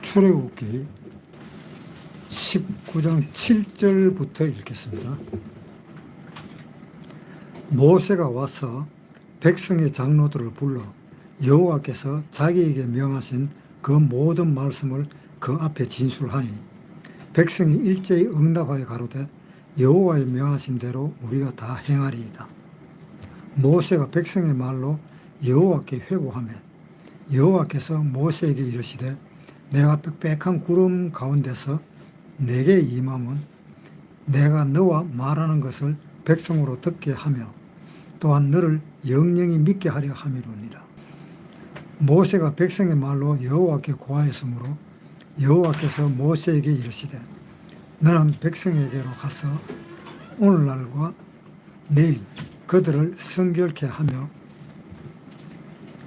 출애굽기 19장 7절부터 읽겠습니다. 모세가 와서 백성의 장로들을 불러 여호와께서 자기에게 명하신 그 모든 말씀을 그 앞에 진술하니 백성이 일제히 응답하여 가로되 여호와의 명하신 대로 우리가 다 행하리이다. 모세가 백성의 말로 여호와께 회고하며 여호와께서 모세에게 이르시되 내가 빽빽한 구름 가운데서 내게 임함은 내가 너와 말하는 것을 백성으로 듣게 하며 또한 너를 영영히 믿게 하려 함이로니라. 모세가 백성의 말로 여호와께 고하였으므로 여호와께서 모세에게 이르시되 너는 백성에게로 가서 오늘날과 내일 그들을 성결케 하며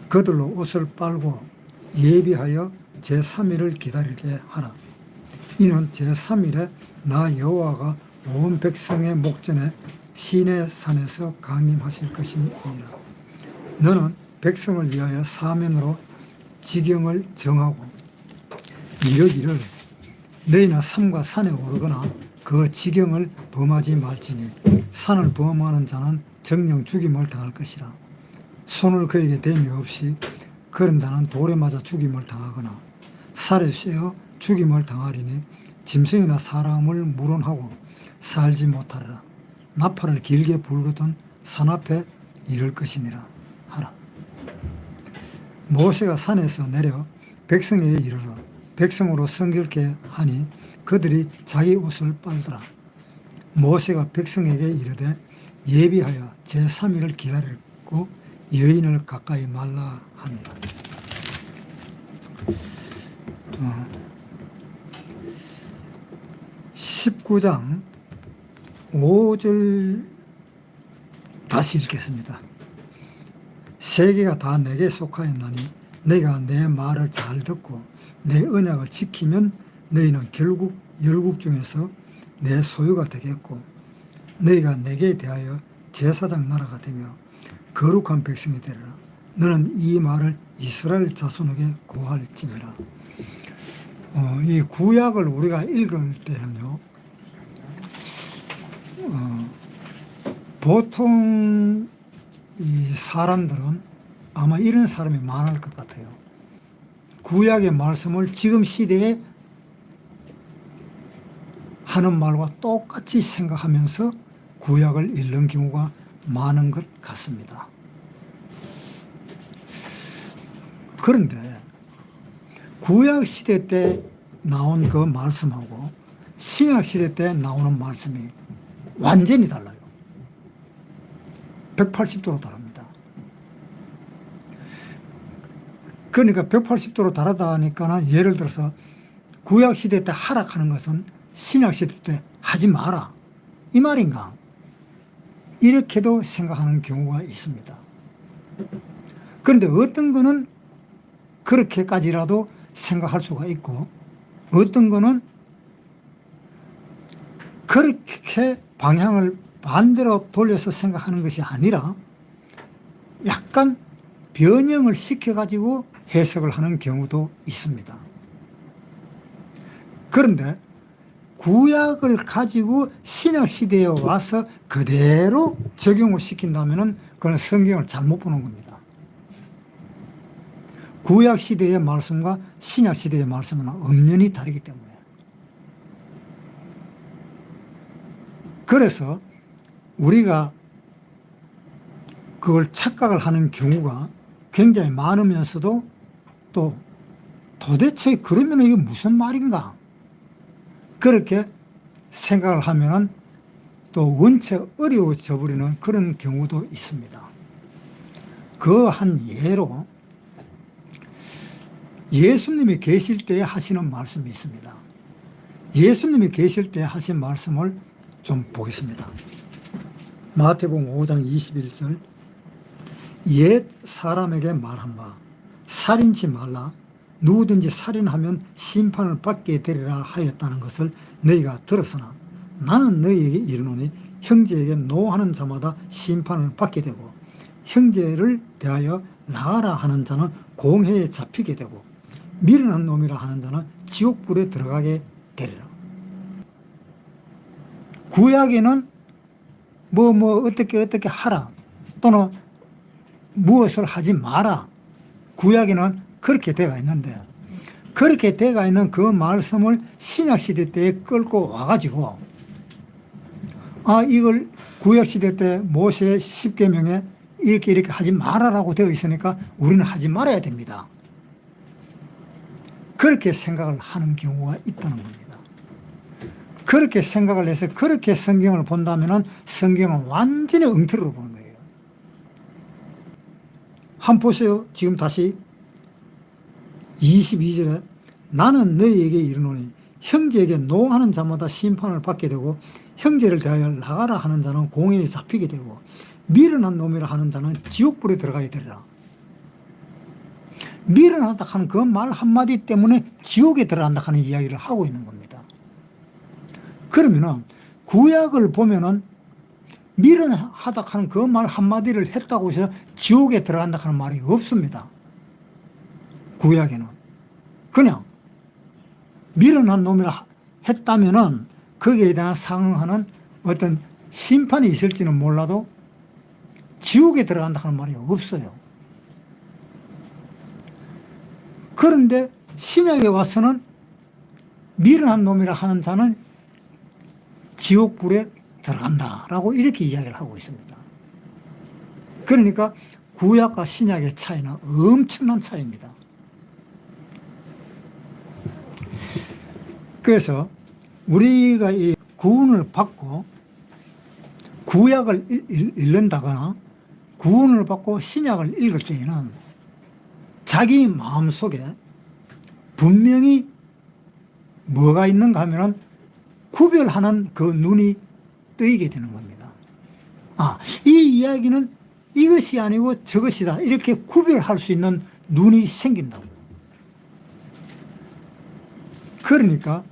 그들로 옷을 빨고 예비하여 제3일을 기다리게 하라. 이는 제3일에 나 여호와가 온 백성의 목전에 시내 산에서 강림하실 것이니라. 너는 백성을 위하여 사면으로 지경을 정하고 이르기를 너희는 삼가 산에 오르거나 그 지경을 범하지 말지니 산을 범하는 자는 정령 죽임을 당할 것이라. 손을 그에게 댐이 없이 그런 자는 돌에 맞아 죽임을 당하거나 살에 쇠어 죽임을 당하리니 짐승이나 사람을 물원하고 살지 못하리라. 나팔을 길게 불거든 산 앞에 이를 것이니라 하라. 모세가 산에서 내려 백성에게 이르러 백성으로 성결케 하니 그들이 자기 옷을 빨더라. 모세가 백성에게 이르되 예비하여 제3일을 기다리고 여인을 가까이 말라 하니라. 19장 5절 다시 읽겠습니다. 세계가 다 내게 속하였나니 내가 내 말을 잘 듣고 내 언약을 지키면 너희는 결국 열국 중에서 내 소유가 되겠고 너희가 내게 대하여 제사장 나라가 되며 거룩한 백성이 되리라. 너는 이 말을 이스라엘 자손에게 고할지니라. 이 구약을 우리가 읽을 때는요, 보통 이 사람들은 아마 이런 사람이 많을 것 같아요. 구약의 말씀을 지금 시대에 하는 말과 똑같이 생각하면서 구약을 읽는 경우가 많은 것 같습니다. 그런데 구약 시대 때 나온 그 말씀하고 신약 시대 때 나오는 말씀이 완전히 달라요. 180도로 다릅니다. 그러니까 180도로 다르다 하니까 예를 들어서 구약 시대 때 하락하는 것은 신약 시대 때 하지 마라, 이 말인가? 이렇게도 생각하는 경우가 있습니다. 그런데 어떤 거는 그렇게까지라도 생각할 수가 있고 어떤 거는 그렇게 방향을 반대로 돌려서 생각하는 것이 아니라 약간 변형을 시켜가지고 해석을 하는 경우도 있습니다. 그런데 구약을 가지고 신약 시대에 와서 그대로 적용을 시킨다면 그건 성경을 잘못 보는 겁니다. 구약 시대의 말씀과 신약 시대의 말씀은 엄연히 다르기 때문에. 그래서 우리가 그걸 착각을 하는 경우가 굉장히 많으면서도 또 도대체 그러면 이게 무슨 말인가? 그렇게 생각을 하면 또 원체 어려워져 버리는 그런 경우도 있습니다. 그 한 예로 예수님이 계실 때 하시는 말씀이 있습니다. 예수님이 계실 때 하신 말씀을 좀 보겠습니다. 마태복음 5장 21절 옛 사람에게 말한 바 살인치 말라 누구든지 살인하면 심판을 받게 되리라 하였다는 것을 너희가 들었으나 나는 너희에게 이르노니 형제에게 노하는 자마다 심판을 받게 되고 형제를 대하여 나가라 하는 자는 공회에 잡히게 되고 미련한 놈이라 하는 자는 지옥불에 들어가게 되리라. 구약에는 어떻게 하라 또는 무엇을 하지 마라, 구약에는 그렇게 되어 있는데, 그렇게 되어 있는 그 말씀을 신약시대 때에 끌고 와가지고 이걸 구약시대 때 모세의 10계명에 이렇게 하지 말아라고 되어 있으니까 우리는 하지 말아야 됩니다. 그렇게 생각을 하는 경우가 있다는 겁니다. 그렇게 생각을 해서 그렇게 성경을 본다면 성경은 완전히 엉터리로 보는 거예요. 한번 보세요. 지금 다시 22절에 나는 너희에게 이르노니 형제에게 노하는 자마다 심판을 받게 되고 형제를 대하여 나가라 하는 자는 공회에 잡히게 되고 미련한 놈이라 하는 자는 지옥불에 들어가게 되리라. 미련하다 하는 그 말 한마디 때문에 지옥에 들어간다 하는 이야기를 하고 있는 겁니다. 그러면은 구약을 보면은 미련하다 하는 그 말 한마디를 했다고 해서 지옥에 들어간다 하는 말이 없습니다. 구약에는 그냥 미련한 놈이라 했다면은 거기에 대한 상응하는 어떤 심판이 있을지는 몰라도 지옥에 들어간다 하는 말이 없어요. 그런데 신약에 와서는 미련한 놈이라 하는 자는 지옥불에 들어간다라고 이렇게 이야기를 하고 있습니다. 그러니까 구약과 신약의 차이는 엄청난 차이입니다. 그래서 우리가 이 구원을 받고 구약을 읽는다거나 구원을 받고 신약을 읽을 때에는 자기 마음속에 분명히 뭐가 있는가 하면 구별하는 그 눈이 뜨이게 되는 겁니다. 이 이야기는 이것이 아니고 저것이다, 이렇게 구별할 수 있는 눈이 생긴다고. 그러니까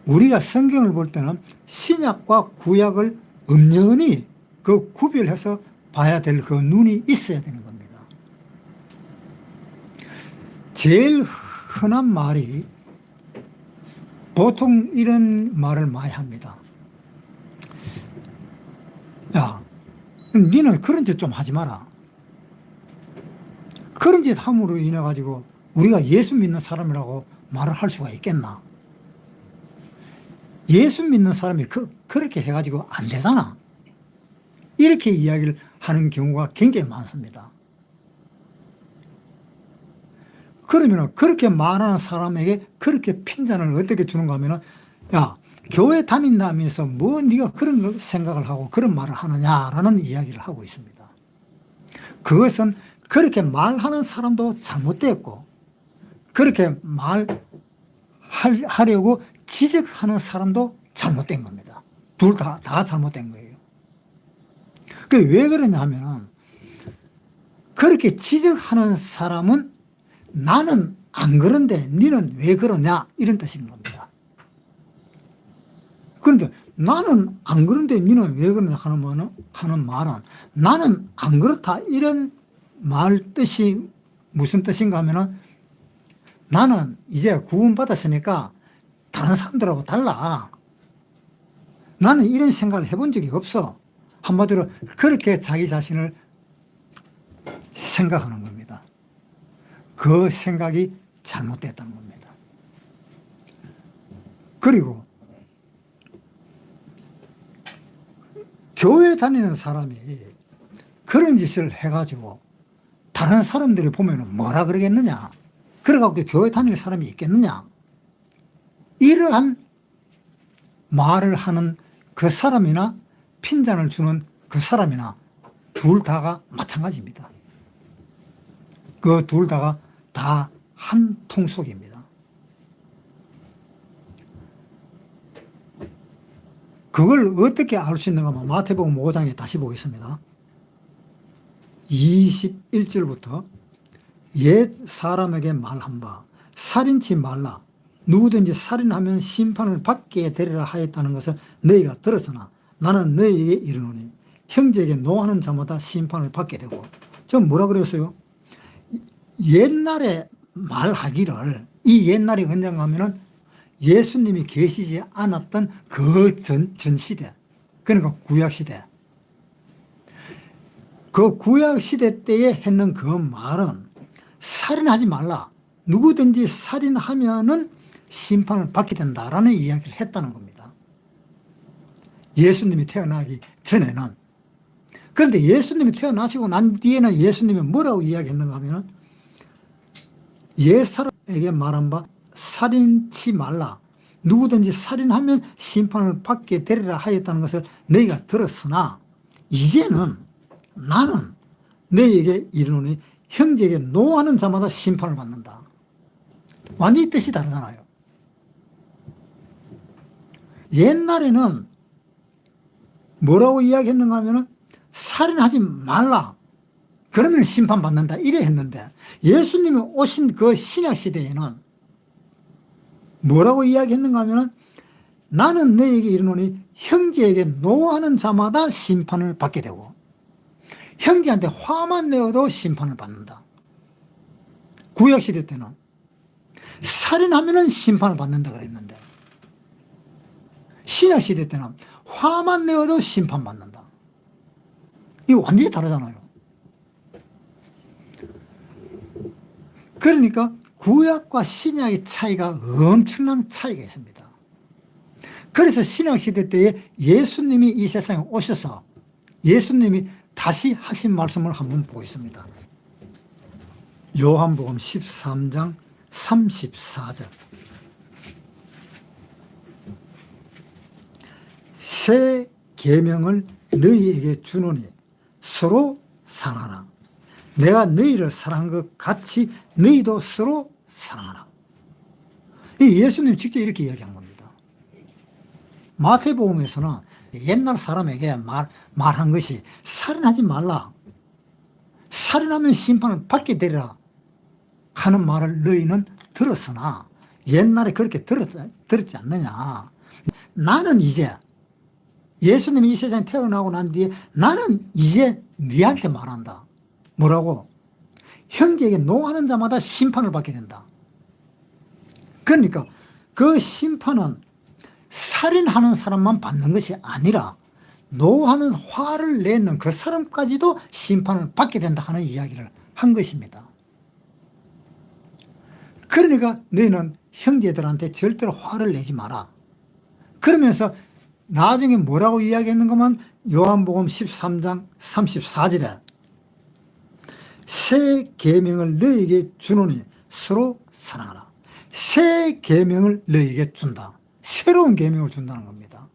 우리가 성경을 볼 때는 신약과 구약을 엄연히 그 구별해서 봐야 될 그 눈이 있어야 되는 겁니다. 제일 흔한 말이 보통 이런 말을 많이 합니다. 야, 니는 그런 짓 좀 하지 마라. 그런 짓 함으로 인해 가지고 우리가 예수 믿는 사람이라고 말을 할 수가 있겠나? 예수 믿는 사람이 그렇게 해가지고 안 되잖아. 이렇게 이야기를 하는 경우가 굉장히 많습니다. 그러면 그렇게 말하는 사람에게 그렇게 핀잔을 어떻게 주는가 하면, 야, 교회 다닌다면서 뭐 네가 그런 생각을 하고 그런 말을 하느냐라는 이야기를 하고 있습니다. 그것은 그렇게 말하는 사람도 잘못됐고 그렇게 말하려고 지적하는 사람도 잘못된 겁니다. 둘 다 잘못된 거예요. 왜 그러냐 하면 그렇게 지적하는 사람은 나는 안 그런데 니는 왜 그러냐 이런 뜻인 겁니다. 그런데 나는 안 그런데 니는 왜 그러냐 하는 말은 나는 안 그렇다 이런 말 뜻이 무슨 뜻인가 하면은 나는 이제 구원받았으니까 다른 사람들하고 달라. 나는 이런 생각을 해본 적이 없어. 한마디로 그렇게 자기 자신을 생각하는 겁니다. 그 생각이 잘못됐다는 겁니다. 그리고 교회 다니는 사람이 그런 짓을 해가지고 다른 사람들이 보면 뭐라 그러겠느냐? 그래갖고 교회 다니는 사람이 있겠느냐? 이러한 말을 하는 그 사람이나 핀잔을 주는 그 사람이나 둘 다가 마찬가지입니다. 그 둘 다가 다 한 통속입니다. 그걸 어떻게 알 수 있는가 하면 마태복음 5장에 다시 보겠습니다. 21절부터 옛 사람에게 말한 바 살인치 말라. 누구든지 살인하면 심판을 받게 되리라 하였다는 것을 너희가 들었으나 나는 너희에게 이르노니 형제에게 노하는 자마다 심판을 받게 되고. 전 뭐라 그랬어요? 옛날에 말하기를, 이 옛날이 언젠가 하면은 예수님이 계시지 않았던 그 전 시대, 그러니까 구약시대. 그 구약시대 때에 했는 그 말은 살인하지 말라. 누구든지 살인하면은 심판을 받게 된다라는 이야기를 했다는 겁니다. 예수님이 태어나기 전에는. 그런데 예수님이 태어나시고 난 뒤에는 예수님이 뭐라고 이야기했는가 하면은 옛사람에게 말한 바 살인치 말라. 누구든지 살인하면 심판을 받게 되리라 하였다는 것을 너희가 들었으나 이제는 나는 너희에게 이르노니 형제에게 노하는 자마다 심판을 받는다. 완전히 뜻이 다르잖아요. 옛날에는 뭐라고 이야기했는가 하면은 살인하지 말라. 그러면 심판받는다. 이래 했는데 예수님이 오신 그 신약 시대에는 뭐라고 이야기했는가 하면은 나는 너에게 이르노니 형제에게 노하는 자마다 심판을 받게 되고 형제한테 화만 내어도 심판을 받는다. 구약시대 때는 살인하면은 심판을 받는다 그랬는데 신약시대 때는 화만 내어도 심판받는다. 이거 완전히 다르잖아요. 그러니까 구약과 신약의 차이가 엄청난 차이가 있습니다. 그래서 신약시대 때에 예수님이 이 세상에 오셔서 예수님이 다시 하신 말씀을 한번 보겠습니다. 요한복음 13장 34절. 새 계명을 너희에게 주노니 서로 사랑하라. 내가 너희를 사랑한 것 같이 너희도 서로 사랑하라. 예수님 직접 이렇게 이야기한 겁니다. 마태복음에서는 옛날 사람에게 말한 것이 살인하지 말라. 살인하면 심판을 받게 되리라 하는 말을 너희는 들었으나 옛날에 그렇게 들었지 않느냐. 나는 이제 예수님이 이 세상에 태어나고 난 뒤에 나는 이제 네한테 말한다. 뭐라고? 형제에게 노하는 자마다 심판을 받게 된다. 그러니까 그 심판은 살인하는 사람만 받는 것이 아니라 노하는 화를 내는 그 사람까지도 심판을 받게 된다 하는 이야기를 한 것입니다. 그러니까 너희는 형제들한테 절대로 화를 내지 마라. 그러면서 나중에 뭐라고 이야기했는가만 요한복음 13장 34절에 새 계명을 너희에게 주노니 서로 사랑하라. 새 계명을 너희에게 준다. 새로운 계명을 준다는 겁니다.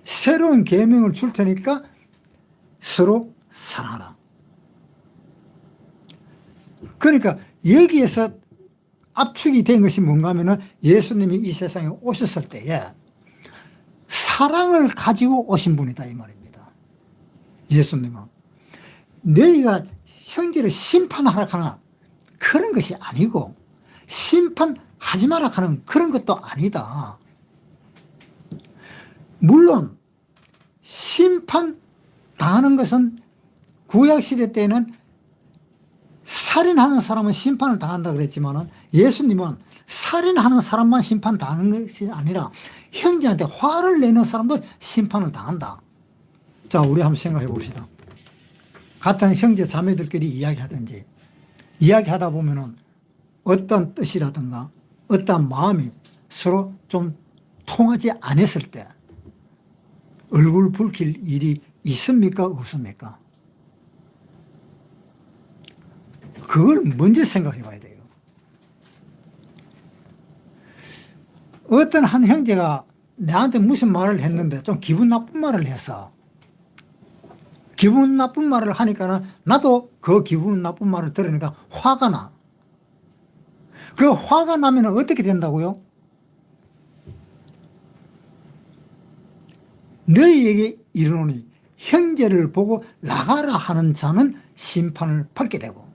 새로운 계명을 줄 테니까 서로 사랑하라. 그러니까 여기에서 압축이 된 것이 뭔가 하면은 예수님이 이 세상에 오셨을 때에 사랑을 가지고 오신 분이다 이 말입니다. 예수님은 너희가 형제를 심판하라 하나 그런 것이 아니고 심판하지 마라 하는 그런 것도 아니다. 물론 심판당하는 것은 구약시대 때는 살인하는 사람은 심판을 당한다 그랬지만 예수님은 살인하는 사람만 심판당하는 것이 아니라 형제한테 화를 내는 사람도 심판을 당한다. 자, 우리 한번 생각해 봅시다. 같은 형제 자매들끼리 이야기하든지 이야기하다 보면은 어떤 뜻이라든가 어떤 마음이 서로 좀 통하지 않았을 때 얼굴 붉힐 일이 있습니까? 없습니까? 그걸 먼저 생각해 봐야 돼요. 어떤 한 형제가 나한테 무슨 말을 했는데 좀 기분 나쁜 말을 했어. 기분 나쁜 말을 하니까 나도 그 기분 나쁜 말을 들으니까 화가 나. 그 화가 나면 어떻게 된다고요? 너희에게 이르노니 형제를 보고 나가라 하는 자는 심판을 받게 되고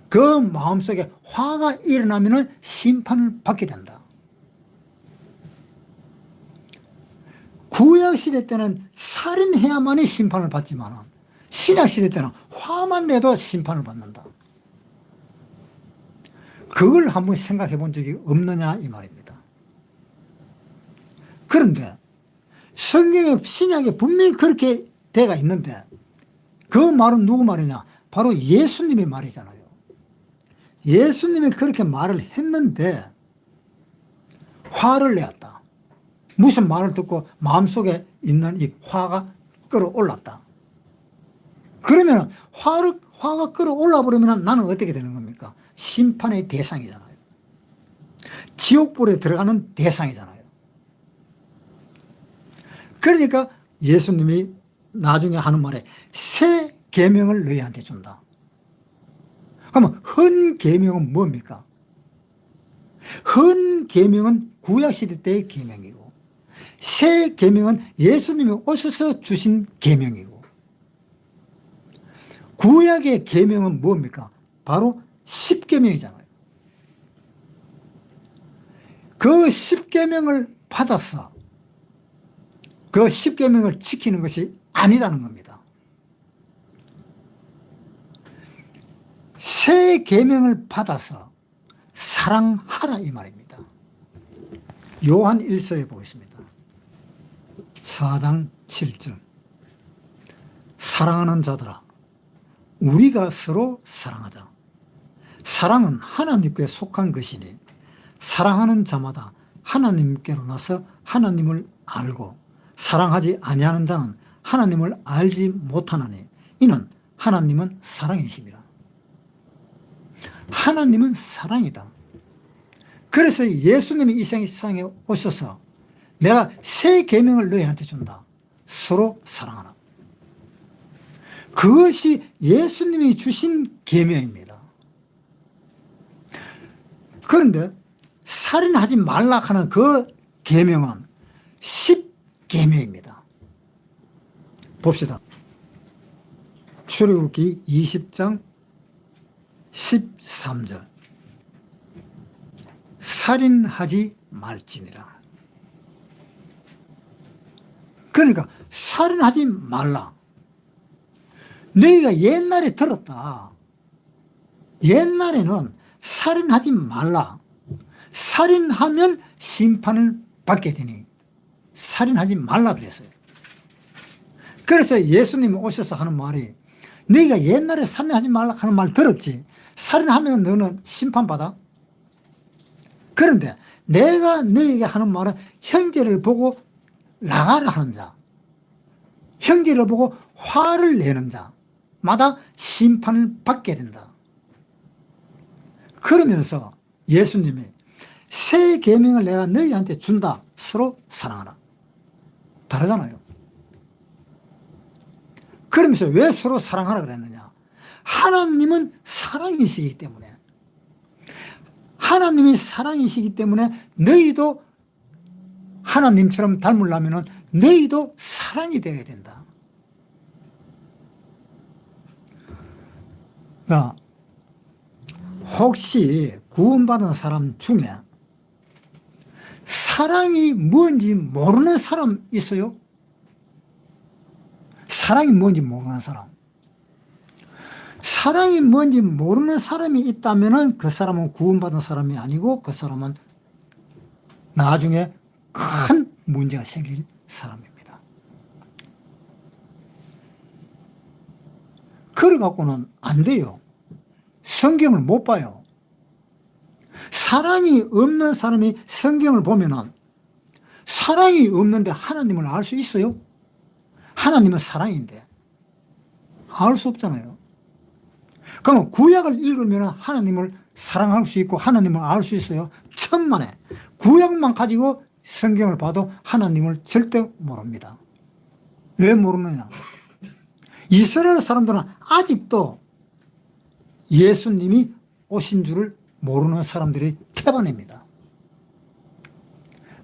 그 마음속에 화가 일어나면 심판을 받게 된다. 구약시대 때는 살인해야만이 심판을 받지만 신약시대 때는 화만 내도 심판을 받는다. 그걸 한번 생각해 본 적이 없느냐 이 말입니다. 그런데 성경에 신약에 분명히 그렇게 되어 있는데 그 말은 누구 말이냐? 바로 예수님의 말이잖아요. 예수님이 그렇게 말을 했는데 화를 내었다. 무슨 말을 듣고 마음속에 있는 이 화가 끌어올랐다. 그러면 화가 끌어올라 버리면 나는 어떻게 되는 겁니까? 심판의 대상이잖아요. 지옥불에 들어가는 대상이잖아요. 그러니까 예수님이 나중에 하는 말에 새 계명을 너희한테 준다. 그러면 헌 계명은 뭡니까? 헌 계명은 구약시대 때의 계명이고 새 계명은 예수님이 오셔서 주신 계명이고 구약의 계명은 뭡니까? 바로 십계명이잖아요. 그 십계명을 받아서 그 십계명을 지키는 것이 아니라는 겁니다. 새 계명을 받아서 사랑하라 이 말입니다. 요한 1서에 보겠습니다. 4장 7절 사랑하는 자들아 우리가 서로 사랑하자. 사랑은 하나님께 속한 것이니 사랑하는 자마다 하나님께로 나서 하나님을 알고 사랑하지 아니하는 자는 하나님을 알지 못하나니 이는 하나님은 사랑이십니다. 하나님은 사랑이다. 그래서 예수님이 이 세상에 오셔서 내가 새 계명을 너희한테 준다. 서로 사랑하라. 그것이 예수님이 주신 계명입니다. 그런데 살인하지 말라 하는 그 계명은 10계명입니다. 봅시다. 출애굽기 20장 13절 살인하지 말지니라. 그러니까 살인하지 말라. 너희가 옛날에 들었다. 옛날에는 살인하지 말라. 살인하면 심판을 받게 되니 살인하지 말라 그랬어요. 그래서 예수님이 오셔서 하는 말이 너희가 옛날에 살인하지 말라 하는 말 들었지? 살인하면 너는 심판받아? 그런데 내가 너희에게 하는 말은 형제를 보고 나가라 하는 자, 형제를 보고 화를 내는 자마다 심판을 받게 된다. 그러면서 예수님이 새 계명을 내가 너희한테 준다. 서로 사랑하라. 다르잖아요. 그러면서 왜 서로 사랑하라 그랬느냐? 하나님은 사랑이시기 때문에 하나님이 사랑이시기 때문에 너희도 하나님처럼 닮으려면 너희도 사랑이 되어야 된다. 자, 혹시 구원받은 사람 중에 사랑이 뭔지 모르는 사람 있어요? 사랑이 뭔지 모르는 사람. 사랑이 뭔지 모르는 사람이 있다면 그 사람은 구원받은 사람이 아니고 그 사람은 나중에 큰 문제가 생길 사람입니다. 그래 갖고는 안 돼요. 성경을 못 봐요. 사랑이 없는 사람이 성경을 보면은 사랑이 없는데 하나님을 알 수 있어요? 하나님은 사랑인데 알 수 없잖아요. 그럼 구약을 읽으면 하나님을 사랑할 수 있고 하나님을 알 수 있어요? 천만에. 구약만 가지고 성경을 봐도 하나님을 절대 모릅니다. 왜 모르느냐? 이스라엘 사람들은 아직도 예수님이 오신 줄을 모르는 사람들이 태반입니다.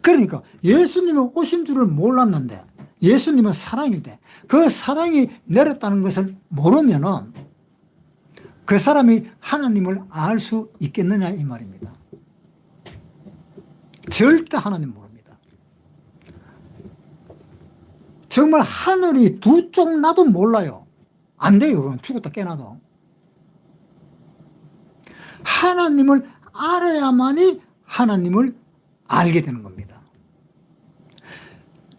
그러니까 예수님이 오신 줄을 몰랐는데 예수님은 사랑인데 그 사랑이 내렸다는 것을 모르면은 그 사람이 하나님을 알 수 있겠느냐 이 말입니다. 절대 하나님 모릅니다. 정말 하늘이 두 쪽 나도 몰라요. 안 돼요. 그건 죽었다 깨나도. 하나님을 알아야만이 하나님을 알게 되는 겁니다.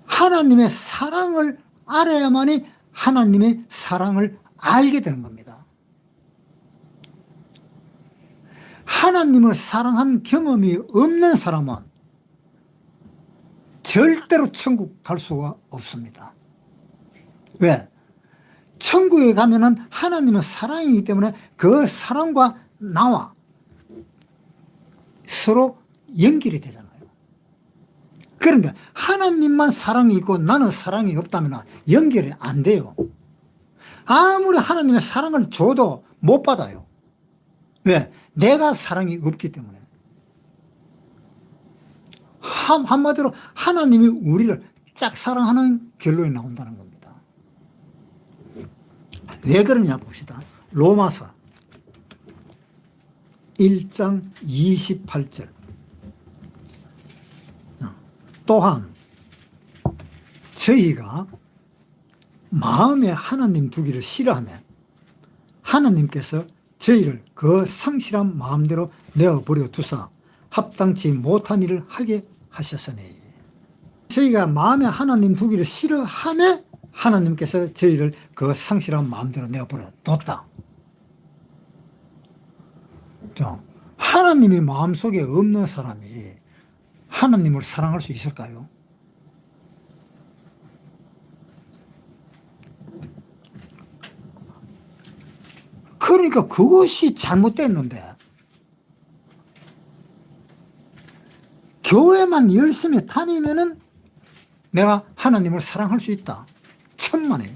하나님의 사랑을 알아야만이 하나님의 사랑을 알게 되는 겁니다. 하나님을 사랑한 경험이 없는 사람은 절대로 천국 갈 수가 없습니다. 왜? 천국에 가면은 하나님은 사랑이기 때문에 그 사랑과 나와 서로 연결이 되잖아요. 그런데 하나님만 사랑이 있고 나는 사랑이 없다면 연결이 안 돼요. 아무리 하나님의 사랑을 줘도 못 받아요. 왜? 내가 사랑이 없기 때문에. 한마디로 하나님이 우리를 짝사랑하는 결론이 나온다는 겁니다. 왜 그러냐 봅시다. 로마서 1장 28절. 또한 저희가 마음에 하나님 두기를 싫어하며 하나님께서 저희를 그 상실한 마음대로 내어버려 두사 합당치 못한 일을 하게 하셨으니, 저희가 마음에 하나님 두기를 싫어하며 하나님께서 저희를 그 상실한 마음대로 내어버려 뒀다. 하나님이 마음속에 없는 사람이 하나님을 사랑할 수 있을까요? 그러니까 그것이 잘못됐는데, 교회만 열심히 다니면은 내가 하나님을 사랑할 수 있다. 천만에요.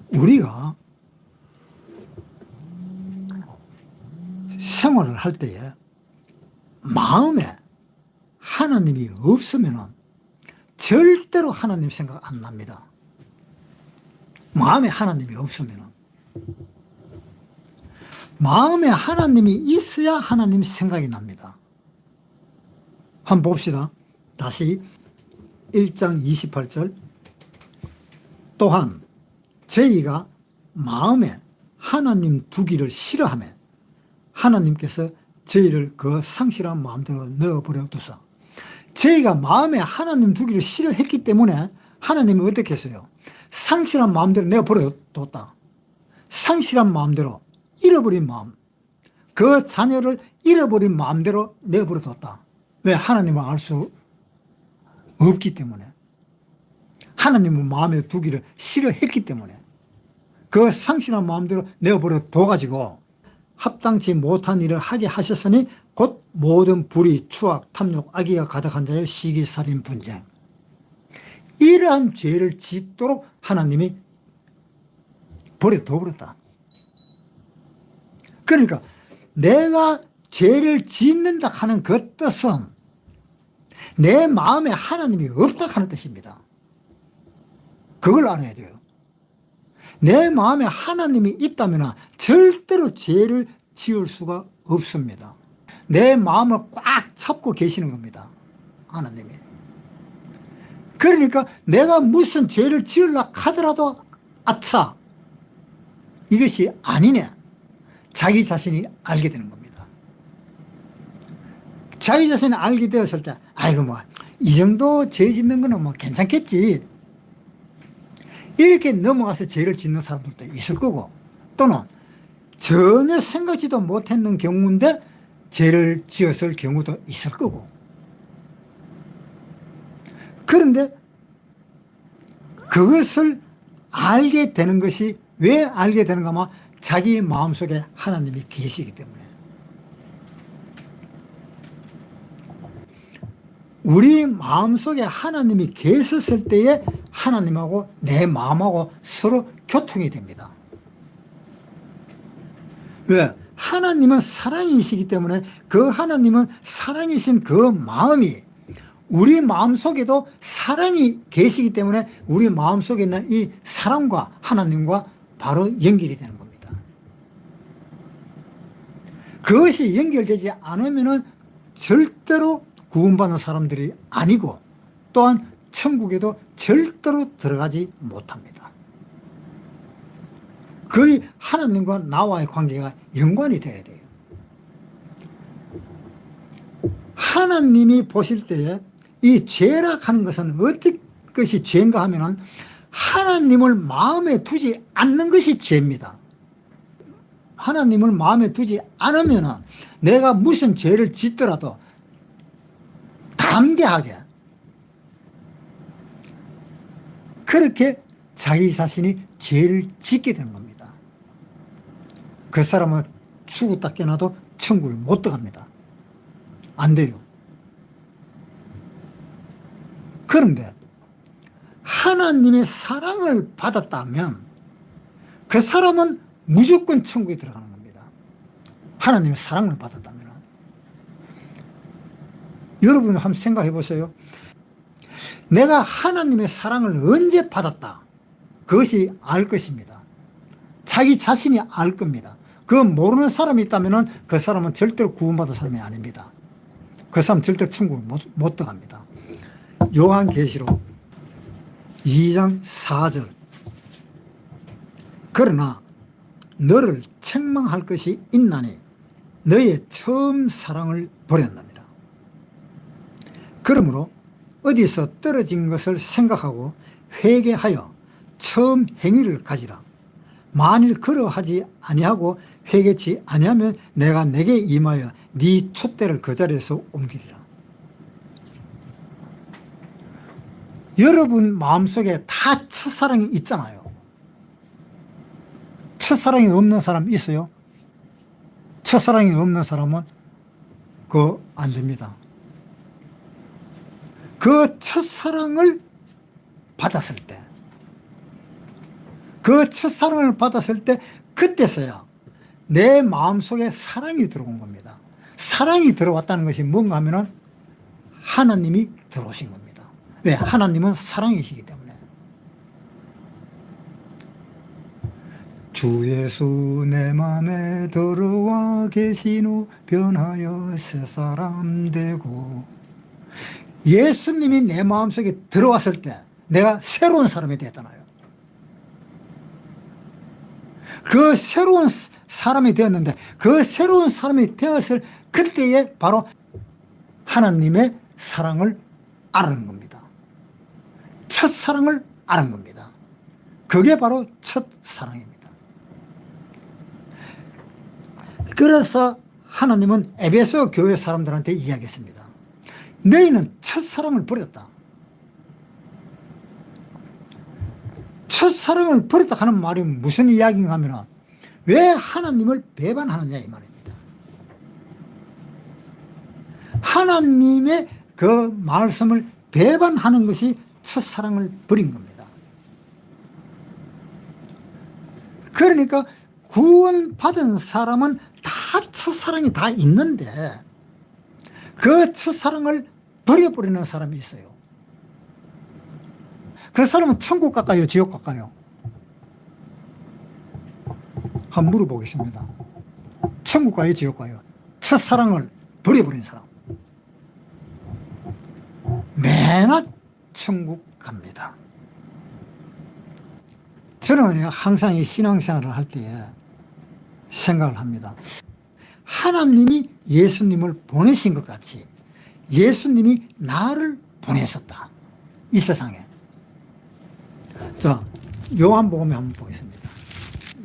우리가 생활을 할 때에 마음에 하나님이 없으면 절대로 하나님 생각 안 납니다. 마음에 하나님이 없으면. 마음에 하나님이 있어야 하나님 생각이 납니다. 한번 봅시다. 다시 1장 28절. 또한 저희가 마음에 하나님 두기를 싫어하며 하나님께서 저희를 그 상실한 마음대로 넣어버려 두사. 저희가 마음에 하나님 두기를 싫어했기 때문에 하나님이 어떻게 했어요? 상실한 마음대로 내어버려 뒀다. 상실한 마음대로, 잃어버린 마음, 그 자녀를 잃어버린 마음대로 내버려 뒀다. 왜? 하나님을 알 수 없기 때문에. 하나님은 마음에 두기를 싫어했기 때문에 그 상실한 마음대로 내어버려 둬가지고 합당치 못한 일을 하게 하셨으니 곧 모든 불의, 추악, 탐욕, 악의가 가득한 자의 시기, 살인, 분쟁, 이러한 죄를 짓도록 하나님이 버려둬버렸다. 그러니까 내가 죄를 짓는다 하는 그 뜻은 내 마음에 하나님이 없다 하는 뜻입니다. 그걸 알아야 돼요. 내 마음에 하나님이 있다면 절대로 죄를 지을 수가 없습니다. 내 마음을 꽉 잡고 계시는 겁니다. 하나님이. 그러니까 내가 무슨 죄를 지으려고 하더라도 아차, 이것이 아니네, 자기 자신이 알게 되는 겁니다. 자기 자신이 알게 되었을 때 아이고 뭐 이 정도 죄 짓는 거는 뭐 괜찮겠지, 이렇게 넘어가서 죄를 짓는 사람들도 있을 거고, 또는 전혀 생각지도 못했는 경우인데 죄를 지었을 경우도 있을 거고. 그런데 그것을 알게 되는 것이 왜 알게 되는가 하면 자기 마음속에 하나님이 계시기 때문에. 우리 마음속에 하나님이 계셨을 때에 하나님하고 내 마음하고 서로 교통이 됩니다. 왜? 하나님은 사랑이시기 때문에 그 하나님은 사랑이신 그 마음이 우리 마음속에도 사랑이 계시기 때문에 우리 마음속에 있는 이 사랑과 하나님과 바로 연결이 되는 겁니다. 그것이 연결되지 않으면 절대로 구원받는 사람들이 아니고 또한 천국에도 절대로 들어가지 못합니다. 거의 하나님과 나와의 관계가 연관이 돼야 돼요. 하나님이 보실 때에 이 죄락하는 것은 어떤 것이 죄인가 하면은 하나님을 마음에 두지 않는 것이 죄입니다. 하나님을 마음에 두지 않으면은 내가 무슨 죄를 짓더라도 담대하게 그렇게 자기 자신이 죄를 짓게 되는 겁니다. 그 사람은 죽었다 깨어나도 천국에 못 들어갑니다. 안 돼요. 그런데 하나님의 사랑을 받았다면 그 사람은 무조건 천국에 들어가는 겁니다. 하나님의 사랑을 받았다면. 여러분 한번 생각해 보세요. 내가 하나님의 사랑을 언제 받았다? 그것이 알 것입니다. 자기 자신이 알 겁니다. 그거 모르는 사람이 있다면 그 사람은 절대로 구원받은 사람이 아닙니다. 그 사람은 절대로 천국을 못 들어갑니다. 요한계시록 2장 4절. 그러나 너를 책망할 것이 있나니 너의 처음 사랑을 버렸느니라. 그러므로 어디서 떨어진 것을 생각하고 회개하여 처음 행위를 가지라. 만일 그러하지 아니하고 회개치 아니하면 내가 내게 임하여 네 촛대를 그 자리에서 옮기리라. 여러분 마음속에 다 첫사랑이 있잖아요. 첫사랑이 없는 사람 있어요? 첫사랑이 없는 사람은 그거 안 됩니다. 그 첫사랑을 받았을 때, 그 첫사랑을 받았을 때 그때서야 내 마음속에 사랑이 들어온 겁니다. 사랑이 들어왔다는 것이 뭔가 하면은 하나님이 들어오신 겁니다. 왜? 하나님은 사랑이시기 때문에. 주 예수 내 맘에 들어와 계신 후 변하여 새 사람 되고, 예수님이 내 마음속에 들어왔을 때 내가 새로운 사람이 됐잖아요. 그 새로운 사람이 되었는데 그 새로운 사람이 되었을 그때에 바로 하나님의 사랑을 알은 겁니다. 첫사랑을 알은 겁니다. 그게 바로 첫사랑입니다. 그래서 하나님은 에베소 교회 사람들한테 이야기했습니다. 너희는 첫사랑을 버렸다. 첫사랑을 버렸다 하는 말이 무슨 이야기인가 하면 왜 하나님을 배반하느냐 이 말입니다. 하나님의 그 말씀을 배반하는 것이 첫사랑을 버린 겁니다. 그러니까 구원받은 사람은 다 첫사랑이 다 있는데 그 첫사랑을 버려버리는 사람이 있어요. 그 사람은 천국 갈까요? 지옥 갈까요? 한번 물어보겠습니다. 천국 가요? 지옥 가요? 첫사랑을 버려버린 사람. 매나 천국 갑니다. 저는 항상 이 신앙생활을 할 때 생각을 합니다. 하나님이 예수님을 보내신 것 같이 예수님이 나를 보내셨다. 이 세상에. 자, 요한복음에 한번 보겠습니다.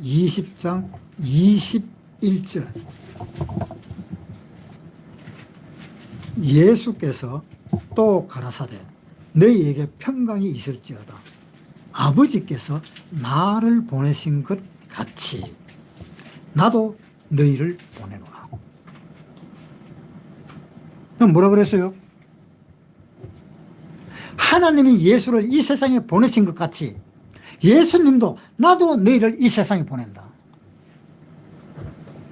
20장 21절. 예수께서 또 가라사대 너희에게 평강이 있을지어다. 아버지께서 나를 보내신 것 같이 나도 너희를 보내노라. 뭐라 그랬어요? 하나님이 예수를 이 세상에 보내신 것 같이 예수님도 나도 너희를 이 세상에 보낸다.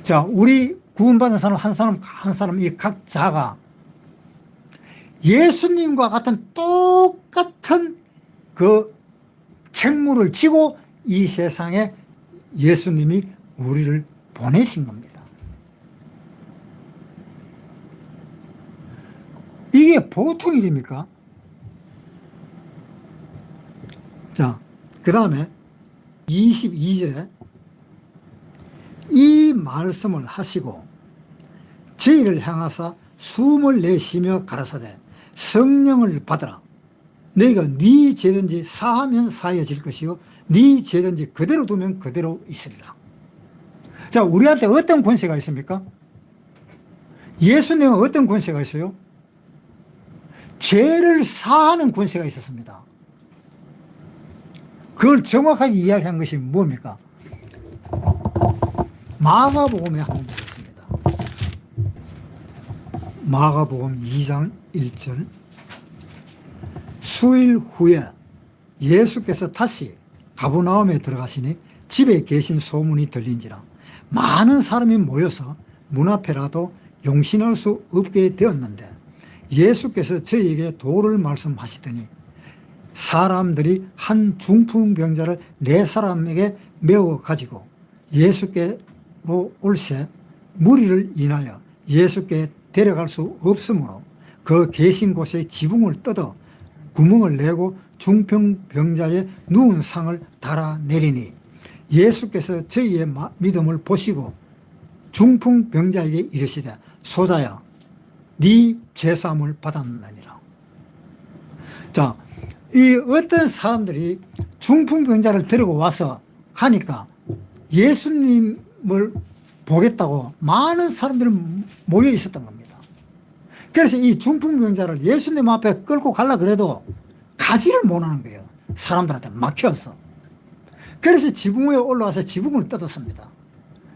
자, 우리 구원받은 사람 한 사람 이 각자가 예수님과 같은 똑같은 그 책무를 지고 이 세상에 예수님이 우리를 보내신 겁니다. 이게 보통 일입니까? 자, 그 다음에 22절에 이 말씀을 하시고 저희를 향하사 숨을 내쉬며 가라사대 성령을 받으라. 너희가 네 죄든지 사하면 사해질 것이요 네 죄든지 그대로 두면 그대로 있으리라. 자, 우리한테 어떤 권세가 있습니까? 예수님은 어떤 권세가 있어요? 죄를 사하는 권세가 있었습니다. 그걸 정확하게 이야기한 것이 뭡니까? 마가복음에 한번 보겠습니다. 마가복음 2장 1절. 수일 후에 예수께서 다시 가버나움에 들어가시니 집에 계신 소문이 들린지라 많은 사람이 모여서 문 앞에라도 용신할 수 없게 되었는데 예수께서 저희에게 도를 말씀하시더니 사람들이 한 중풍병자를 네 사람에게 메워 가지고 예수께로 올세 무리를 인하여 예수께 데려갈 수 없으므로 그 계신 곳에 지붕을 뜯어 구멍을 내고 중풍병자의 누운 상을 달아내리니 예수께서 저희의 믿음을 보시고 중풍병자에게 이르시되 소자야 네 죄사함을 받았느니라. 자, 이 어떤 사람들이 중풍병자를 데리고 와서 가니까 예수님을 보겠다고 많은 사람들이 모여 있었던 겁니다. 그래서 이 중풍병자를 예수님 앞에 끌고 가려고 그래도 가지를 못하는 거예요. 사람들한테 막혀서. 그래서 지붕 위에 올라와서 지붕을 뜯었습니다.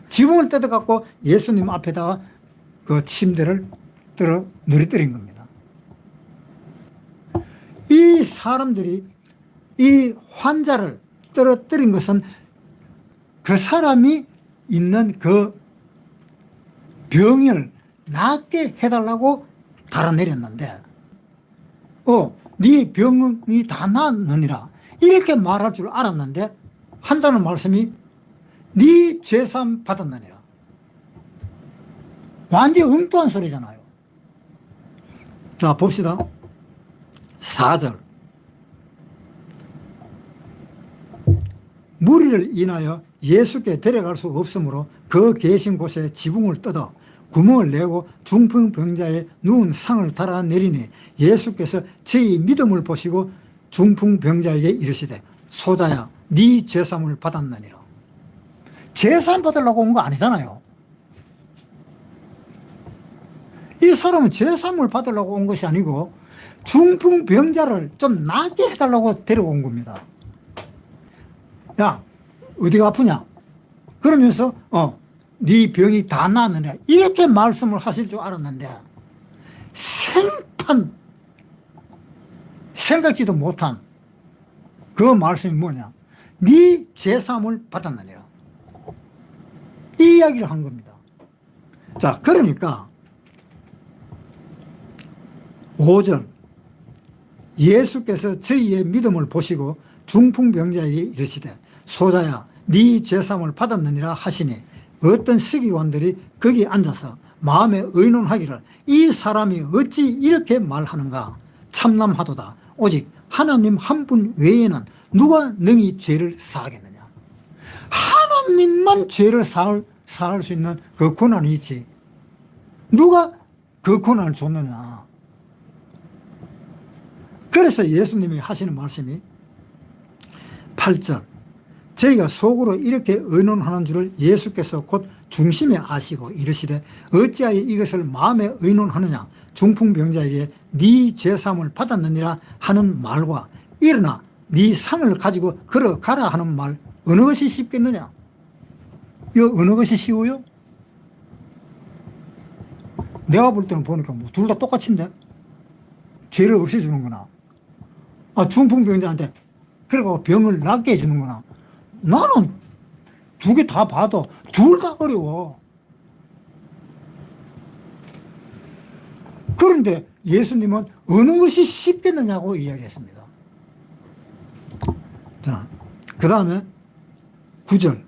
지붕을 뜯어갖고 예수님 앞에다가 그 침대를 누리뜨린 겁니다. 이 사람들이 이 환자를 떨어뜨린 것은 그 사람이 있는 그 병을 낫게 해달라고 달아내렸는데 네 병이 다 낫느니라 이렇게 말할 줄 알았는데 한다는 말씀이 네 죄사함 받았느니라. 완전히 엉뚱한 소리잖아요. 자, 봅시다. 4절. 무리를 인하여 예수께 데려갈 수 없으므로 그 계신 곳에 지붕을 뜯어 구멍을 내고 중풍병자의 누운 상을 달아내리니 예수께서 저희 믿음을 보시고 중풍병자에게 이르시되 소자야 네 죄사함을 받았느니라. 죄사함 받으려고 온 거 아니잖아요. 이 사람은 죄사함을 받으려고 온 것이 아니고 중풍병자를 좀 낫게 해달라고 데려온 겁니다. 야, 어디가 아프냐? 그러면서 네 병이 다 나았느냐 이렇게 말씀을 하실 줄 알았는데 생판 생각지도 못한 그 말씀이 뭐냐? 네 죄사함을 받았느니라 이 이야기를 한 겁니다. 자, 그러니까 5절 예수께서 저희의 믿음을 보시고 중풍병자에게 이르시되 소자야 네 죄사함을 받았느니라 하시니 어떤 서기관들이 거기 앉아서 마음에 의논하기를 이 사람이 어찌 이렇게 말하는가 참남하도다. 오직 하나님 한 분 외에는 누가 능히 죄를 사하겠느냐. 하나님만 죄를 사할 수 있는 그 권한이 있지 누가 그 권한을 줬느냐. 그래서 예수님이 하시는 말씀이 8절 저희가 속으로 이렇게 의논하는 줄을 예수께서 곧 중심에 아시고 이르시되 어찌하여 이것을 마음에 의논하느냐. 중풍병자에게 네 죄사함을 받았느니라 하는 말과 일어나 네 상을 가지고 걸어가라 하는 말 어느 것이 쉽겠느냐. 이거 어느 것이 쉬워요? 내가 볼 때는 보니까 뭐 둘 다 똑같은데 죄를 없애주는 거나 중풍병자한테 그리고 병을 낫게 해주는 거나 나는 두 개 다 봐도 둘 다 어려워. 그런데 예수님은 어느 것이 쉽겠느냐고 이야기했습니다. 자, 그 다음에 9절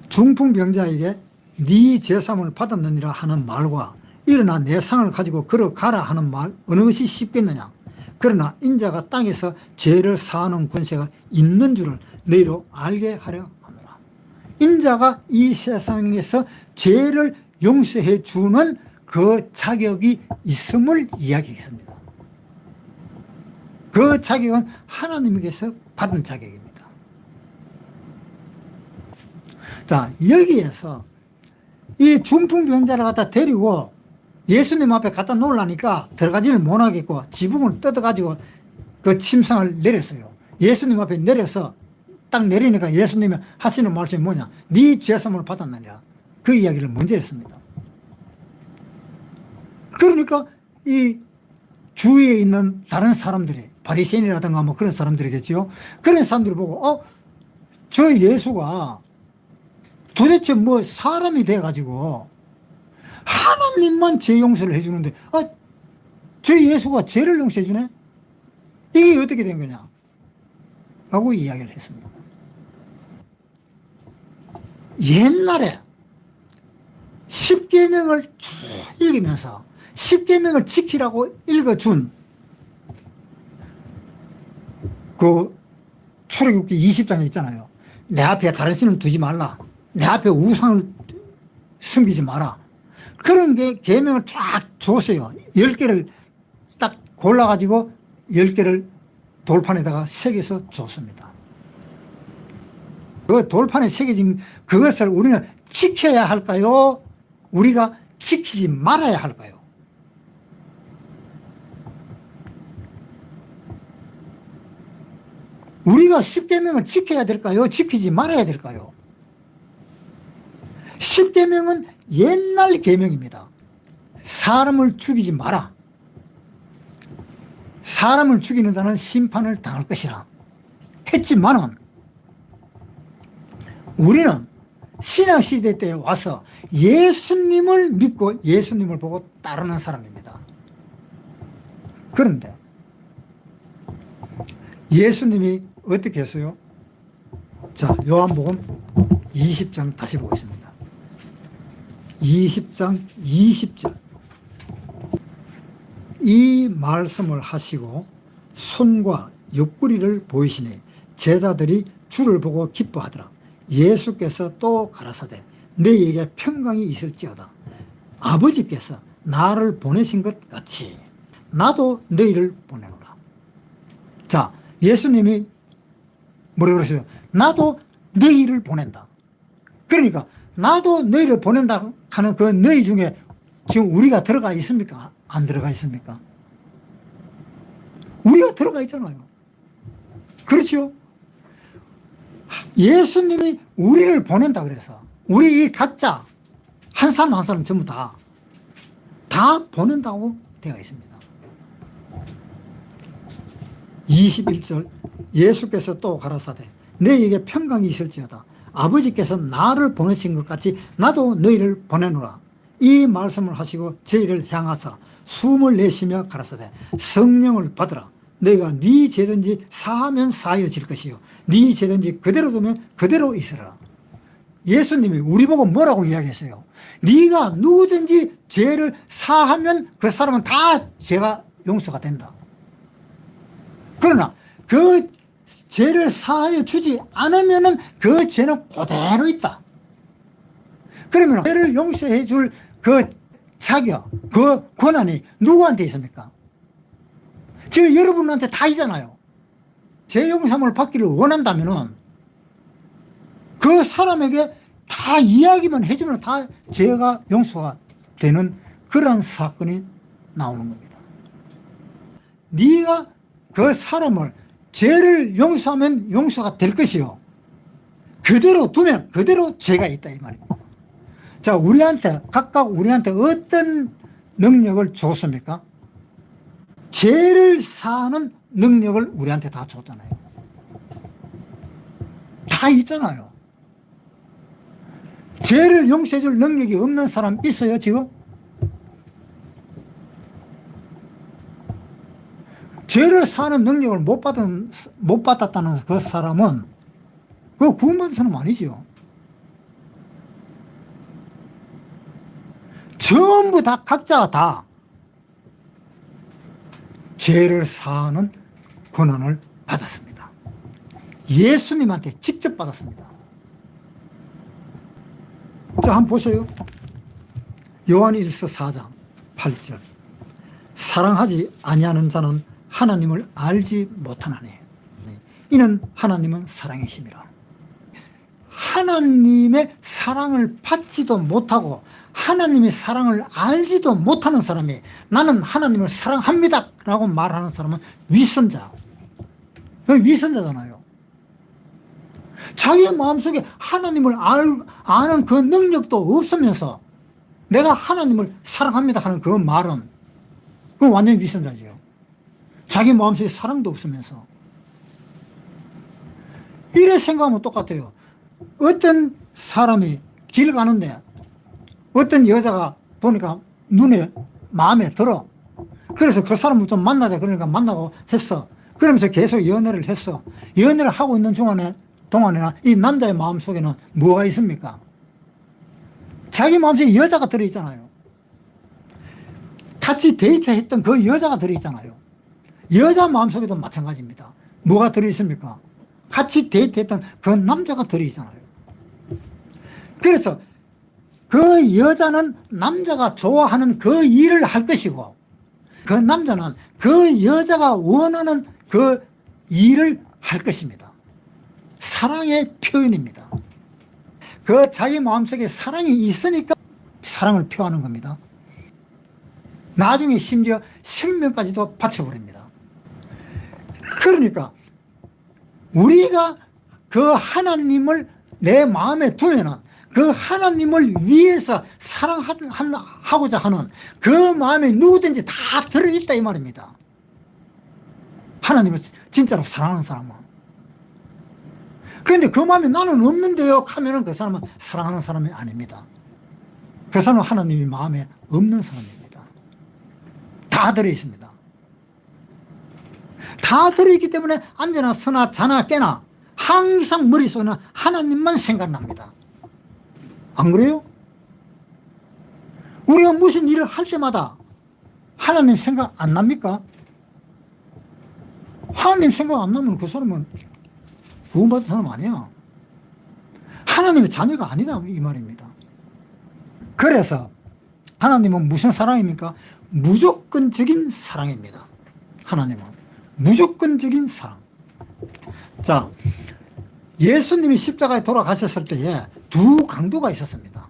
중풍병자에게 네 죄사함을 받았느니라 하는 말과 일어나 내 상을 가지고 걸어가라 하는 말 어느 것이 쉽겠느냐. 그러나 인자가 땅에서 죄를 사하는 권세가 있는 줄을 너희로 알게 하려 하노라. 인자가 이 세상에서 죄를 용서해 주는 그 자격이 있음을 이야기했습니다. 그 자격은 하나님께서 받은 자격입니다. 자, 여기에서 이 중풍병자를 갖다 데리고 예수님 앞에 갖다 놓으려니까 들어가지를 못하겠고 지붕을 뜯어가지고 그 침상을 내렸어요. 예수님 앞에 내려서 딱 내리니까 예수님이 하시는 말씀이 뭐냐? 네 죄사함을 받았느니라. 그 이야기를 먼저 했습니다. 그러니까 이 주위에 있는 다른 사람들이 바리새인이라든가 뭐 그런 사람들이겠죠. 그런 사람들을 보고 저 예수가 도대체 뭐 사람이 돼가지고 하나님만 죄 용서를 해주는데 저 예수가 죄를 용서해 주네? 이게 어떻게 된 거냐? 라고 이야기를 했습니다. 옛날에 십계명을 쭉 읽으면서 십계명을 지키라고 읽어준 그 출애굽기 20장에 있잖아요. 내 앞에 다른 신을 두지 말라. 내 앞에 우상을 숨기지 마라. 그런 게 계명을 쫙 줬어요. 10개를 딱 골라가지고 10개를 돌판에다가 새겨서 줬습니다. 그 돌판에 새겨진 그것을 우리는 지켜야 할까요? 우리가 지키지 말아야 할까요? 우리가 십계명을 지켜야 될까요? 지키지 말아야 될까요? 십계명은 옛날 계명입니다. 사람을 죽이지 마라. 사람을 죽이는 자는 심판을 당할 것이라 했지만은 우리는 신약시대 때 와서 예수님을 믿고 예수님을 보고 따르는 사람입니다. 그런데 예수님이 어떻게 했어요? 자, 요한복음 20장 다시 보겠습니다. 20장 20절. 이 말씀을 하시고 손과 옆구리를 보이시니 제자들이 주를 보고 기뻐하더라. 예수께서 또 가라사대 너희에게 평강이 있을지어다. 아버지께서 나를 보내신 것 같이 나도 너희를 보내노라. 자, 예수님이 뭐라고 그러세요? 나도 너희를 보낸다. 그러니까 나도 너희를 보낸다 하는 그 너희 중에 지금 우리가 들어가 있습니까? 안 들어가 있습니까? 우리가 들어가 있잖아요. 그렇죠? 예수님이 우리를 보낸다 그래서 우리 이 각자 한 사람 한 사람 전부 다 보낸다고 되어 있습니다. 21절 예수께서 또 가라사대 너희에게 평강이 있을지어다. 아버지께서 나를 보내신 것 같이 나도 너희를 보내노라. 이 말씀을 하시고 저희를 향하사 숨을 내쉬며 가라사대 성령을 받으라. 너희가 네 죄든지 사하면 사하여질 것이요 네 죄든지 그대로 두면 그대로 있으라. 예수님이 우리 보고 뭐라고 이야기했어요? 네가 누구든지 죄를 사하면 그 사람은 다 죄가 용서가 된다. 그러나 그 죄를 사하여 주지 않으면 그 죄는 그대로 있다. 그러면 죄를 용서해 줄 그 자격, 그 권한이 누구한테 있습니까? 지금 여러분한테 다 있잖아요. 죄 용서함을 받기를 원한다면 그 사람에게 다 이야기만 해주면 다 죄가 용서가 되는 그런 사건이 나오는 겁니다. 네가 그 사람을 죄를 용서하면 용서가 될 것이요 그대로 두면 그대로 죄가 있다 이 말입니다. 자, 각각 우리한테 어떤 능력을 줬습니까? 죄를 사하는 능력을 우리한테 다 줬잖아요. 다 있잖아요. 죄를 용서해 줄 능력이 없는 사람 있어요, 지금? 죄를 사는 능력을 못 받았다는 그 사람은 그 구원받은 사람 아니죠. 전부 다 각자가 다 죄를 사하는 권한을 받았습니다. 예수님한테 직접 받았습니다. 자, 한번 보세요. 요한 1서 4장 8절. 사랑하지 아니하는 자는 하나님을 알지 못하나니 이는 하나님은 사랑이심이라. 하나님의 사랑을 받지도 못하고 하나님의 사랑을 알지도 못하는 사람이 나는 하나님을 사랑합니다 라고 말하는 사람은 위선자. 위선자잖아요. 자기의 마음속에 하나님을 아는 그 능력도 없으면서 내가 하나님을 사랑합니다 하는 그 말은 그건 완전히 위선자지요. 자기 마음속에 사랑도 없으면서. 이래 생각하면 똑같아요. 어떤 사람이 길 가는데 어떤 여자가 보니까 눈에 마음에 들어. 그래서 그 사람을 좀 만나자 그러니까 만나고 했어. 그러면서 계속 연애를 했어. 연애를 하고 있는 동안에나 이 남자의 마음속에는 뭐가 있습니까? 자기 마음속에 여자가 들어있잖아요. 같이 데이트했던 그 여자가 들어있잖아요. 여자 마음속에도 마찬가지입니다. 뭐가 들어있습니까? 같이 데이트했던 그 남자가 들어있잖아요. 그래서 그 여자는 남자가 좋아하는 그 일을 할 것이고 그 남자는 그 여자가 원하는 그 일을 할 것입니다. 사랑의 표현입니다. 그 자기 마음속에 사랑이 있으니까 사랑을 표하는 겁니다. 나중에 심지어 생명까지도 바쳐버립니다. 그러니까 우리가 그 하나님을 내 마음에 두면은 그 하나님을 위해서 사랑하고자 하는 그 마음에 누구든지 다 들어있다 이 말입니다. 하나님을 진짜로 사랑하는 사람은. 그런데 그 마음이 나는 없는데요 하면은 그 사람은 사랑하는 사람이 아닙니다. 그 사람은 하나님이 마음에 없는 사람입니다. 다 들어있습니다. 다 들어있기 때문에 앉아나 서나 자나 깨나 항상 머릿속에는 하나님만 생각납니다. 안 그래요? 우리가 무슨 일을 할 때마다 하나님 생각 안 납니까? 하나님 생각 안 나면 그 사람은 구원받은 사람 아니야. 하나님의 자녀가 아니다 이 말입니다. 그래서 하나님은 무슨 사랑입니까? 무조건적인 사랑입니다. 하나님은 무조건적인 사랑. 자, 예수님이 십자가에 돌아가셨을 때에 두 강도가 있었습니다.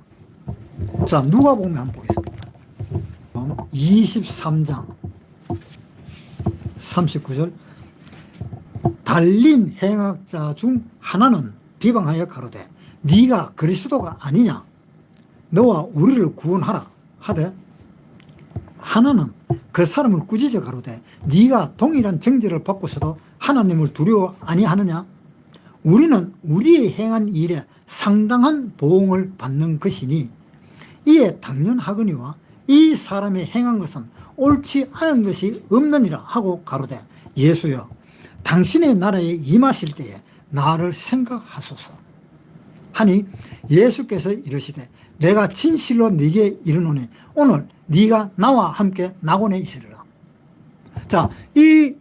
자, 누가복음 한번 보겠습니다. 23장 39절. 달린 행악자 중 하나는 비방하여 가로되 네가 그리스도가 아니냐 너와 우리를 구원하라 하되 하나는 그 사람을 꾸짖어 가로되 네가 동일한 정죄를 받고서도 하나님을 두려워 아니하느냐 우리는 우리의 행한 일에 상당한 보응을 받는 것이니 이에 당연하거니와 이 사람이 행한 것은 옳지 않은 것이 없느니라 하고 가로되 예수여 당신의 나라에 임하실 때에 나를 생각하소서 하니 예수께서 이르시되 내가 진실로 네게 이르노니 오늘 네가 나와 함께 낙원에 있으리라. 자, 이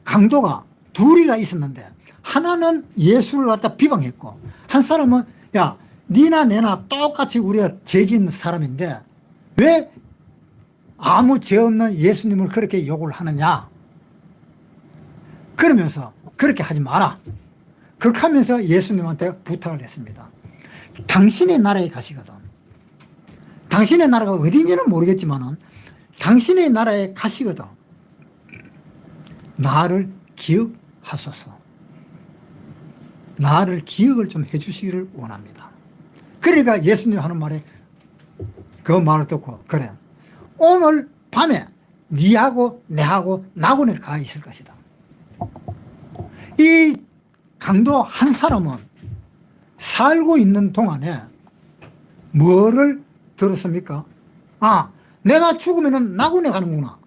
강도가 둘이가 있었는데 하나는 예수를 갖다 비방했고 한 사람은 야 니나 내나 똑같이 우리가 죄 짓는 사람인데 왜 아무 죄 없는 예수님을 그렇게 욕을 하느냐 그러면서 그렇게 하지 마라. 그렇게 하면서 예수님한테 부탁을 했습니다. 당신의 나라에 가시거든. 당신의 나라가 어딘지는 모르겠지만 당신의 나라에 가시거든. 나를 기억하소서. 나를 기억을 좀 해주시기를 원합니다. 그러니까 예수님 하는 말에 그 말을 듣고 그래 오늘 밤에 니하고 내하고 낙원에 가 있을 것이다. 이 강도 한 사람은 살고 있는 동안에 뭐를 들었습니까? 아, 내가 죽으면 낙원에 가는구나.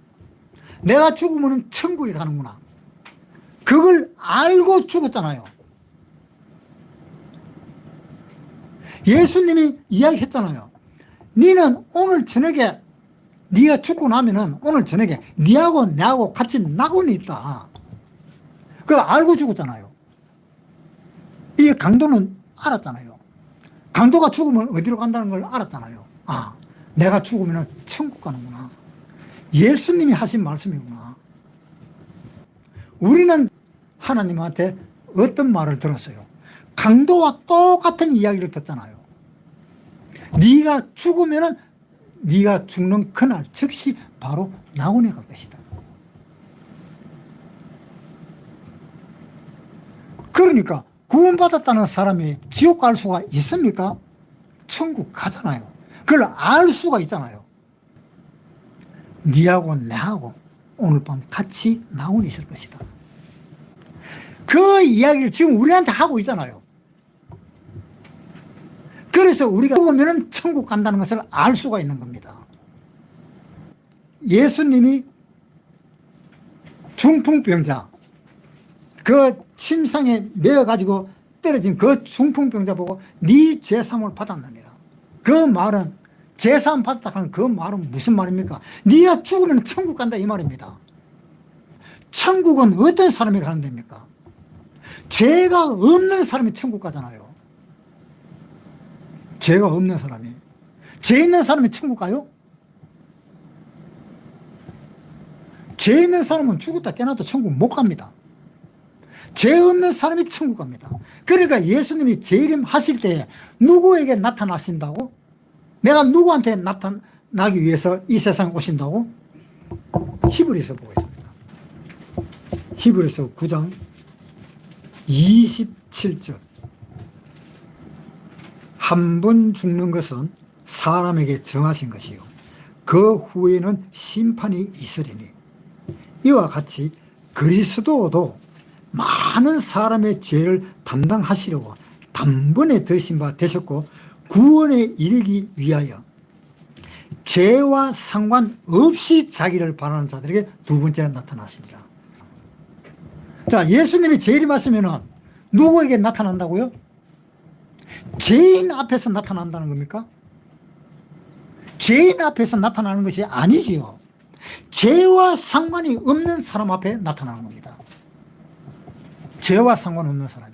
내가 죽으면 천국에 가는구나. 그걸 알고 죽었잖아요. 예수님이 이야기했잖아요. 너는 오늘 저녁에 네가 죽고 나면은 오늘 저녁에 네하고 내하고 같이 낙원이 있다. 그거 알고 죽었잖아요. 이 강도는 알았잖아요. 강도가 죽으면 어디로 간다는 걸 알았잖아요. 아, 내가 죽으면 천국 가는구나. 예수님이 하신 말씀이구나. 우리는 하나님한테 어떤 말을 들었어요? 강도와 똑같은 이야기를 듣잖아요. 네가 죽으면은 네가 죽는 그날 즉시 바로 낙원에 갈 것이다. 그러니까 구원받았다는 사람이 지옥 갈 수가 있습니까? 천국 가잖아요. 그걸 알 수가 있잖아요. 네하고 내하고 오늘 밤 같이 낙원에 있을 것이다. 그 이야기를 지금 우리한테 하고 있잖아요. 그래서 우리가 죽으면 천국 간다는 것을 알 수가 있는 겁니다. 예수님이 중풍병자, 그 침상에 매어가지고 떨어진 그 중풍병자 보고 네 죄사함을 받았느니라. 그 말은 죄사함 받았다 하는 그 말은 무슨 말입니까? 네가 죽으면 천국 간다 이 말입니다. 천국은 어떤 사람이 가는 데입니까? 죄가 없는 사람이 천국 가잖아요. 죄가 없는 사람이. 죄 있는 사람이 천국 가요? 죄 있는 사람은 죽었다 깨어나도 천국 못 갑니다. 죄 없는 사람이 천국 갑니다. 그러니까 예수님이 재림하실 때 누구에게 나타나신다고? 내가 누구한테 나타나기 위해서 이 세상에 오신다고? 히브리서 보고 있습니다. 히브리서 9장 27절. 한 번 죽는 것은 사람에게 정하신 것이요 그 후에는 심판이 있으리니 이와 같이 그리스도도 많은 사람의 죄를 담당하시려고 단번에 들으신 바 되셨고 구원에 이르기 위하여 죄와 상관없이 자기를 바라는 자들에게 두 번째 나타나십니다. 자, 예수님이 재림하시면 누구에게 나타난다고요? 죄인 앞에서 나타난다는 겁니까? 죄인 앞에서 나타나는 것이 아니지요. 죄와 상관이 없는 사람 앞에 나타나는 겁니다. 죄와 상관없는 사람이.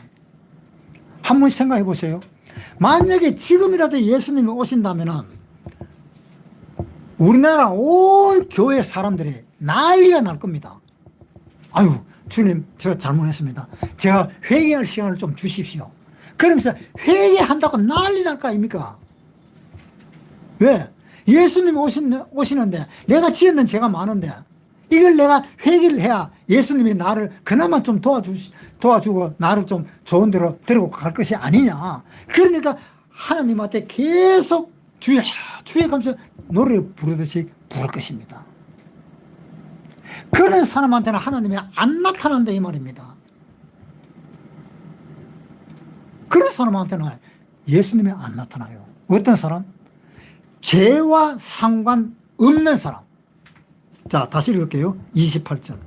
한번 생각해 보세요. 만약에 지금이라도 예수님이 오신다면 우리나라 온 교회 사람들이 난리가 날 겁니다. 아유, 주님, 제가 잘못했습니다. 제가 회개할 시간을 좀 주십시오. 그러면서 회개한다고 난리 날 거 아닙니까? 왜? 예수님이 오시는데 내가 지었는 죄가 많은데 이걸 내가 회개를 해야 예수님이 나를 그나마 좀 도와주고 나를 좀 좋은 데로 데리고 갈 것이 아니냐. 그러니까 하나님한테 계속 주여 가면서 노래 부르듯이 부를 것입니다. 그런 사람한테는 하나님이 안 나타난다 이 말입니다. 그런 사람한테는 예수님이 안 나타나요. 어떤 사람? 죄와 상관없는 사람. 자, 다시 읽을게요. 28절.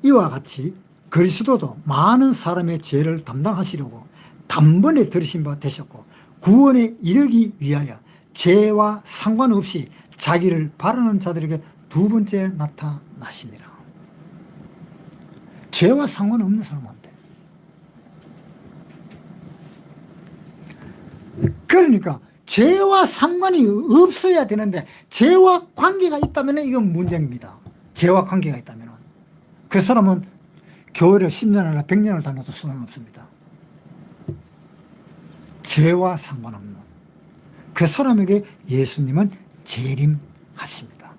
이와 같이 그리스도도 많은 사람의 죄를 담당하시려고 단번에 들으신 바 되셨고 구원에 이르기 위하여 죄와 상관없이 자기를 바라는 자들에게 두 번째 나타나시니라. 죄와 상관없는 사람한테. 그러니까 죄와 상관이 없어야 되는데 죄와 관계가 있다면 이건 문제입니다. 죄와 관계가 있다면 그 사람은 교회를 10년이나 100년을 다녀도 소용없습니다. 죄와 상관없는 그 사람에게 예수님은 재림하십니다.